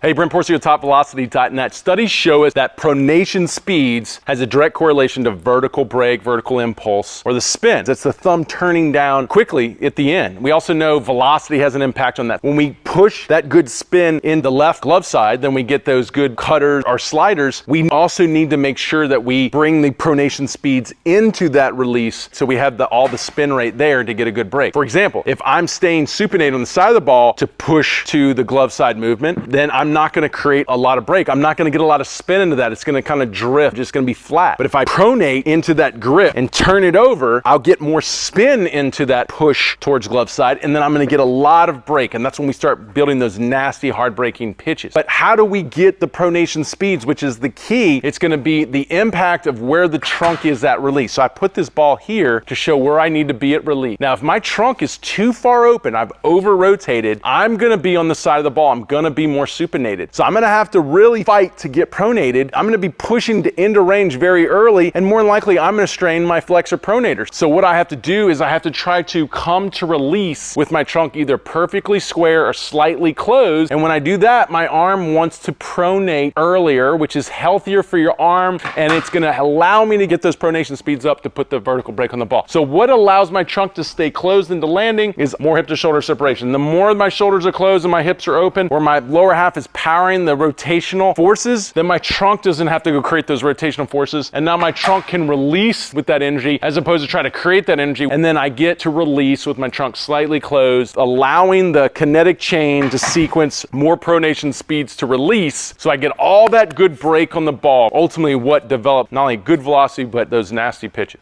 Hey, Brent Porcio, TopVelocity.net. Studies show us that pronation speeds has a direct correlation to vertical brake, vertical impulse, or the spins. That's the thumb turning down quickly at the end. We also know velocity has an impact on that. When we push that good spin in the left glove side, then we get those good cutters or sliders. We also need to make sure that we bring the pronation speeds into that release so we have all the spin rate there to get a good break. For example, if I'm staying supinate on the side of the ball to push to the glove side movement, then I'm not going to create a lot of break. I'm not going to get a lot of spin into that. It's going to kind of drift, just going to be flat. But if I pronate into that grip and turn it over, I'll get more spin into that push towards glove side, and then I'm going to get a lot of break. And that's when we start building those nasty, hard breaking pitches. But how do we get the pronation speeds, which is the key? It's going to be the impact of where the trunk is at release. So I put this ball here to show where I need to be at release. Now, if my trunk is too far open, I've over rotated, I'm going to be on the side of the ball. I'm going to be more supinated. So I'm going to have to really fight to get pronated. I'm going to be pushing to into range very early, and more than likely I'm going to strain my flexor pronator. So what I have to do is I have to try to come to release with my trunk either perfectly square or slightly closed. And when I do that, my arm wants to pronate earlier, which is healthier for your arm, and it's going to allow me to get those pronation speeds up to put the vertical brake on the ball. So what allows my trunk to stay closed into landing is more hip to shoulder separation. The more my shoulders are closed and my hips are open, or my lower half is powering the rotational forces, then my trunk doesn't have to go create those rotational forces. And now my trunk can release with that energy as opposed to trying to create that energy. And then I get to release with my trunk slightly closed, allowing the kinetic chain to sequence more pronation speeds to release. So I get all that good break on the ball. Ultimately what developed not only good velocity, but those nasty pitches.